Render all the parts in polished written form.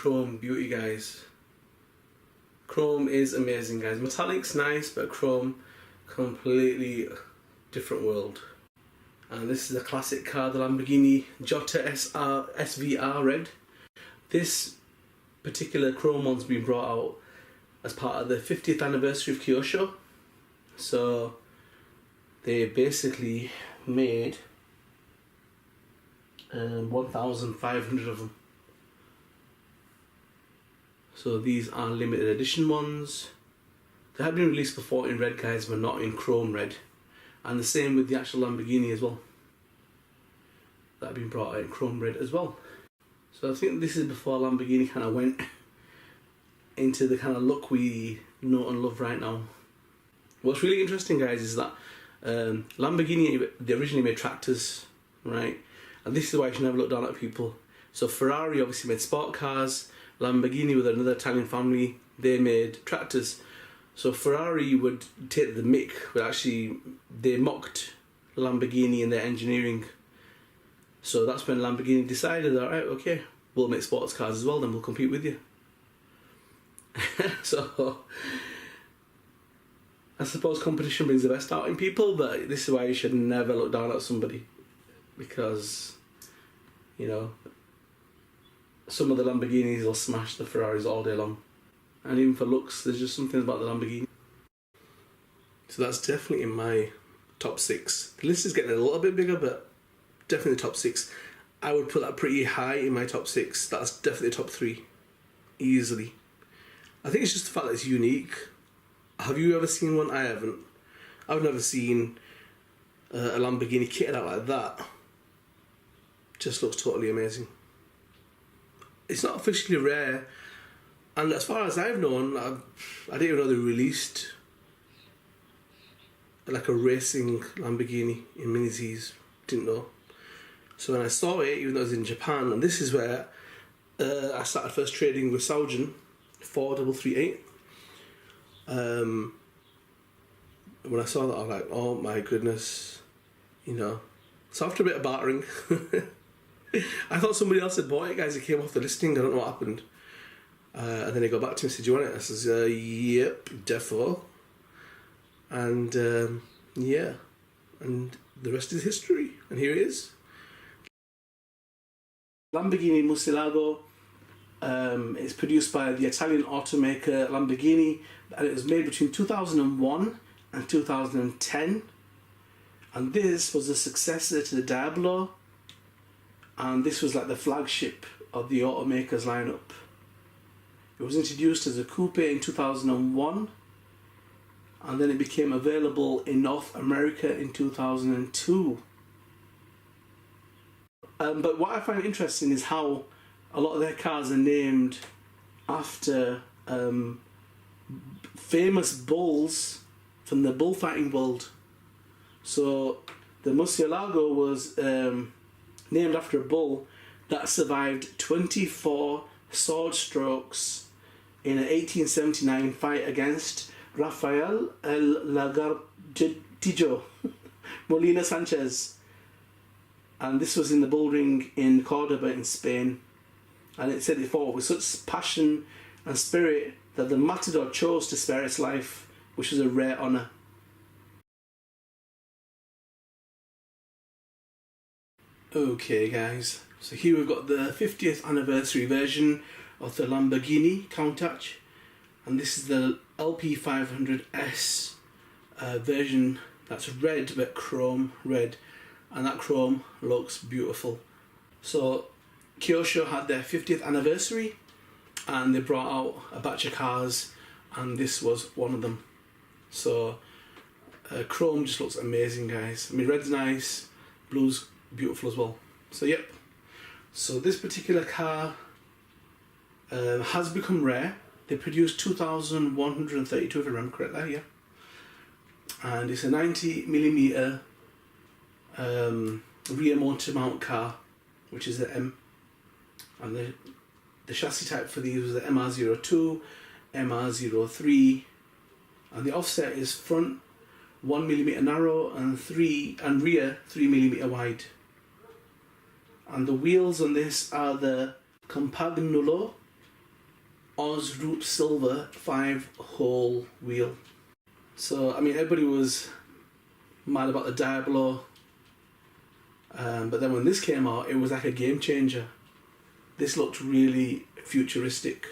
chrome beauty, guys. Chrome is amazing, guys. Metallic's nice, but chrome, completely different world. And this is a classic car, the Lamborghini Jota SVR Red. This particular chrome one's been brought out as part of the 50th anniversary of Kyosho. So they basically made 1,500 of them. So these are limited edition ones. They have been released before in red, guys, but not in chrome red. And the same with the actual Lamborghini as well. That have been brought out in chrome red as well. So I think this is before Lamborghini kind of went into the kind of look we know and love right now. What's really interesting, guys, is that Lamborghini, they originally made tractors, right? And this is why you should never look down at people. So Ferrari obviously made sport cars. Lamborghini, with another Italian family, they made tractors. So Ferrari would take the mick, but actually they mocked Lamborghini in their engineering. So that's when Lamborghini decided, alright, okay, we'll make sports cars as well, then we'll compete with you. So I suppose competition brings the best out in people, but this is why you should never look down at somebody, because, you know, some of the Lamborghinis will smash the Ferraris all day long. And even for looks, there's just something about the Lamborghini. So that's definitely in my top 6. The list is getting a little bit bigger, but definitely top 6. I would put that pretty high in my top 6. That's definitely top 3. Easily. I think it's just the fact that it's unique. Have you ever seen one? I haven't. I've never seen a Lamborghini kitted out like that. Just looks totally amazing. It's not officially rare, and as far as I've known, I didn't even know they released like a racing Lamborghini in Mini Z's. Didn't know. So when I saw it, even though it was in Japan, and this is where I started first trading with Saujin 4338. When I saw that, I was like, oh my goodness, you know. So after a bit of bartering, I thought somebody else had bought it, guys. It came off the listing. I don't know what happened. And then he got back to me and said, do you want it? I says, yep, defo. And yeah, and the rest is history. And here it is. Lamborghini Murcielago is produced by the Italian automaker Lamborghini, and it was made between 2001 and 2010. And this was the successor to the Diablo. And this was like the flagship of the automaker's lineup. It was introduced as a coupe in 2001, and then it became available in North America in 2002. But what I find interesting is how a lot of their cars are named after famous bulls from the bullfighting world. So the Murcielago was named after a bull that survived 24 sword strokes in an 1879 fight against Rafael El Lagartijo Molina Sanchez. And this was in the bull ring in Cordoba in Spain. And it said it fought with such passion and spirit that the matador chose to spare its life, which was a rare honour. Okay guys, so here we've got the 50th anniversary version of the Lamborghini Countach, and this is the LP500S version that's red but chrome red, and that chrome looks beautiful. So Kyosho had their 50th anniversary and they brought out a batch of cars, and this was one of them. So chrome just looks amazing, guys. I mean, red's nice, blue's beautiful as well. So yep, so this particular car has become rare. They produced 2,132 if I remember correctly, yeah. And it's a 90mm rear motor mount car, which is the M. And the chassis type for these was the MR02, MR03, and the offset is front 1mm narrow and rear 3mm wide. And the wheels on this are the Compagnulo Oz Root Silver 5-hole wheel. So I mean, everybody was mad about the Diablo, but then when this came out, it was like a game changer. This looked really futuristic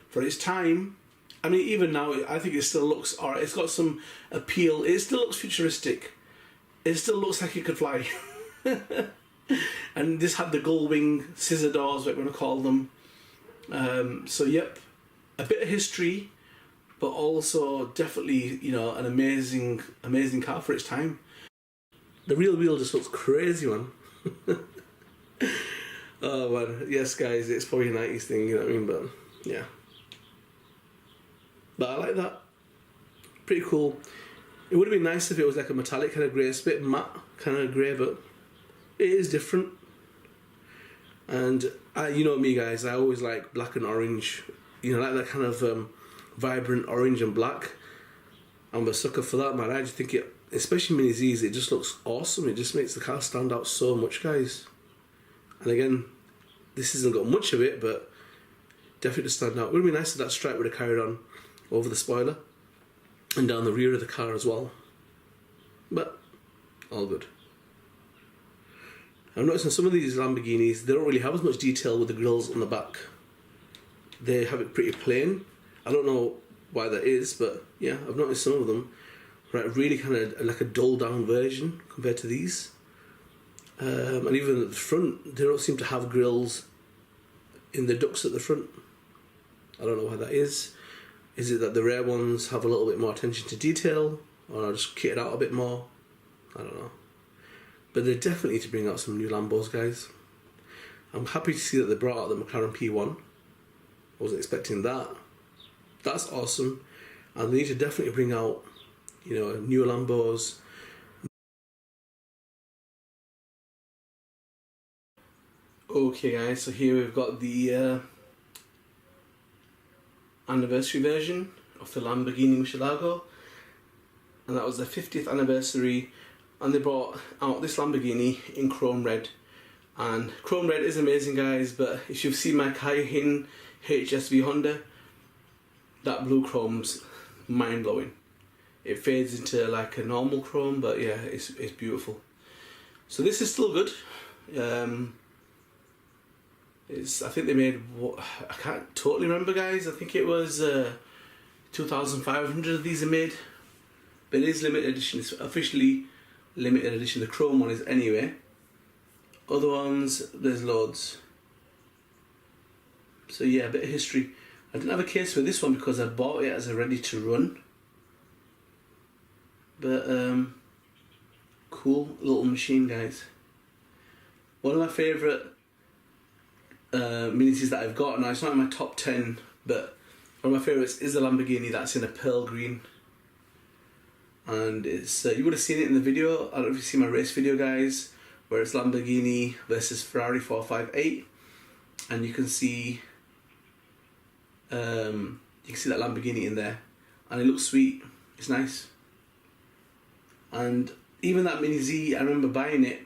for its time. I mean, even now, I think it still looks alright. It's got some appeal. It still looks futuristic. It still looks like it could fly. And this had the gull wing scissor doors, what we're going to call them. So yep, a bit of history, but also definitely, you know, an amazing car for its time. The real wheel just looks crazy, man. Oh man, yes guys, it's probably a 90s thing, you know what I mean, but yeah. But I like that. Pretty cool. It would have been nice if it was like a metallic kind of grey. It's a bit matte kind of grey, but it is different. And you know me guys, I always like black and orange. You know, like that kind of vibrant orange and black. I'm a sucker for that, man. I just think it, especially Mini Z's, it just looks awesome. It just makes the car stand out so much, guys. And again, this hasn't got much of it, but definitely to stand out. It would be nice if that stripe would have carried on over the spoiler and down the rear of the car as well. But all good. I've noticed in some of these Lamborghinis, they don't really have as much detail with the grills on the back. They have it pretty plain. I don't know why that is, but yeah, I've noticed some of them, right, really kind of like a dull down version compared to these. And even at the front, they don't seem to have grills in the ducts at the front. I don't know why that is. Is it that the rare ones have a little bit more attention to detail, or just kitted out a bit more? I don't know. But they definitely need to bring out some new Lambos, guys. I'm happy to see that they brought out the McLaren P1. I wasn't expecting that. That's awesome. And they need to definitely bring out, you know, new Lambos. Okay guys, so here we've got the anniversary version of the Lamborghini Murcielago, and that was the 50th anniversary, and they brought out this Lamborghini in chrome red. And chrome red is amazing, guys, but if you've seen my Kyosho HSV Honda, that blue chrome's mind-blowing. It fades into like a normal chrome, but yeah, it's beautiful. So this is still good. I think they made, what, I can't totally remember, guys. I think it was 2,500 of these are made, but it is limited edition. It's officially limited edition. The chrome one is anyway. Other ones, there's loads. So yeah, a bit of history. I didn't have a case for this one because I bought it as a ready to run. But cool little machine, guys. One of my favourite Minis that I've got now, it's not in my top 10, but one of my favourites is the Lamborghini that's in a pearl green. And it's you would have seen it in the video. I don't know if you've seen my race video, guys, where it's Lamborghini versus Ferrari 458, and you can see that Lamborghini in there, and it looks sweet. It's nice. And even that Mini Z, I remember buying it.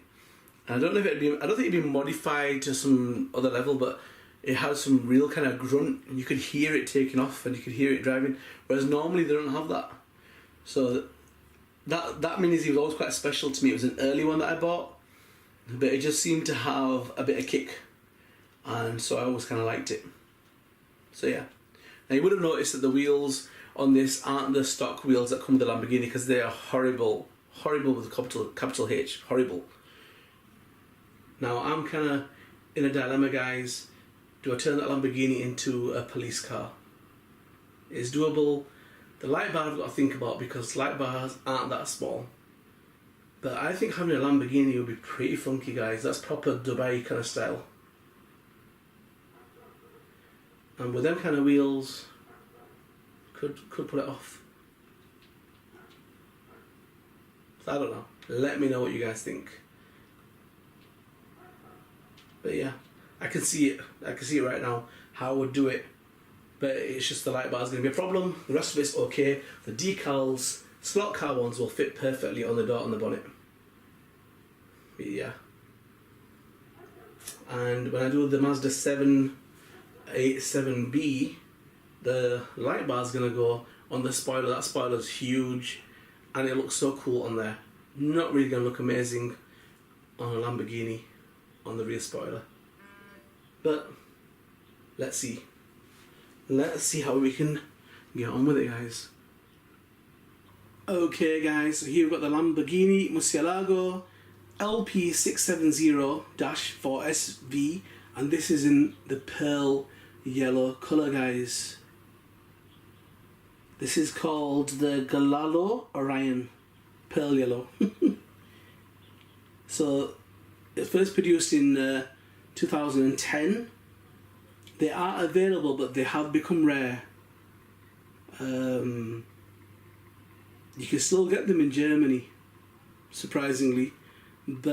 I don't know if I don't think it'd been modified to some other level, but it had some real kind of grunt, and you could hear it taking off, and you could hear it driving. Whereas normally they don't have that. So that Mini Z was always quite special to me. It was an early one that I bought, but it just seemed to have a bit of kick, and so I always kind of liked it. So yeah. Now you would have noticed that the wheels on this aren't the stock wheels that come with the Lamborghini, because they are horrible with a capital H, horrible. Now I'm kind of in a dilemma, guys. Do I turn that Lamborghini into a police car? It's doable. The light bar I've got to think about, because light bars aren't that small. But I think having a Lamborghini would be pretty funky, guys. That's proper Dubai kind of style. And with them kind of wheels, could put it off. So I don't know. Let me know what you guys think. But yeah, I can see it. I can see it right now, how I would do it. But it's just the light bar is going to be a problem. The rest of it's okay. The decals, slot car ones, will fit perfectly on the door and the bonnet. But yeah. And when I do the Mazda 787B, the light bar is gonna go on the spoiler. That spoiler's huge, and it looks so cool on there. Not really gonna look amazing on a Lamborghini on the rear spoiler, but let's see. Let's see how we can get on with it, guys. Okay, guys, so here we've got the Lamborghini Murcielago LP670-4SV, and this is in the pearl yellow colour, guys. This is called the Galalo Orion pearl yellow. So it was first produced in 2010. They are available, but they have become rare. You can still get them in Germany, surprisingly, and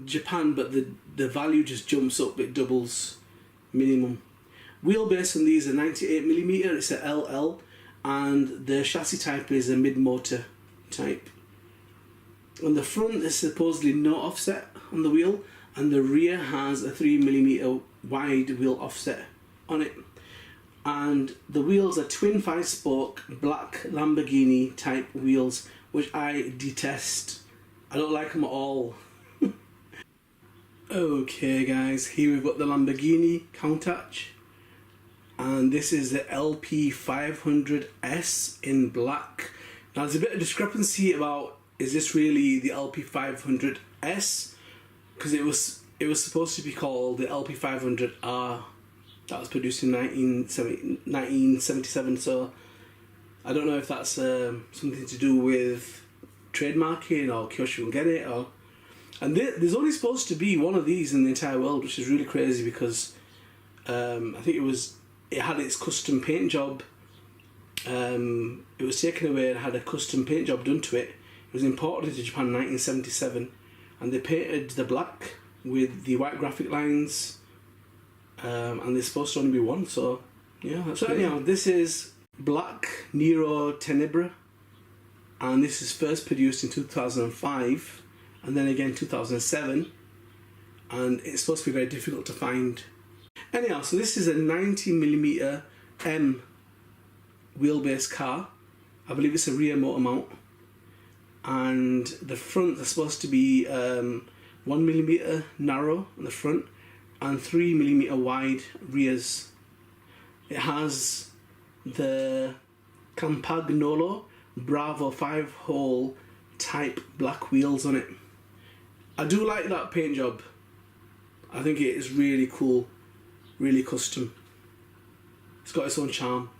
Japan, but the value just jumps up, it doubles minimum. Wheelbase on these are 98mm, it's a LL, and the chassis type is a mid-motor type. On the front there's supposedly no offset on the wheel, and the rear has a 3mm wide wheel offset on it. And the wheels are twin 5-spoke black Lamborghini type wheels, which I detest. I don't like them at all. Okay, guys, here we've got the Lamborghini Countach, and this is the LP500S in black. Now there's a bit of discrepancy about, is this really the LP500S? Because it was supposed to be called the LP500R. That was produced in 1977, so I don't know if that's something to do with trademarking or Kyosho will get it, and there's only supposed to be one of these in the entire world, which is really crazy because I think it had its custom paint job. It was taken away and had a custom paint job done to it. It was imported into Japan in 1977, and they painted the black with the white graphic lines. And there's supposed to only be one, so yeah, that's so anyhow, this is Black Nero Tenebra, and this is first produced in 2005 and then again 2007, and it's supposed to be very difficult to find. Anyhow, so this is a 90mm M wheelbase car. I believe it's a rear motor mount, and the front is supposed to be 1mm narrow on the front and 3mm wide rears. It has the Campagnolo Bravo 5-hole type black wheels on it. I do like that paint job. I think it is really cool, really custom. It's got its own charm.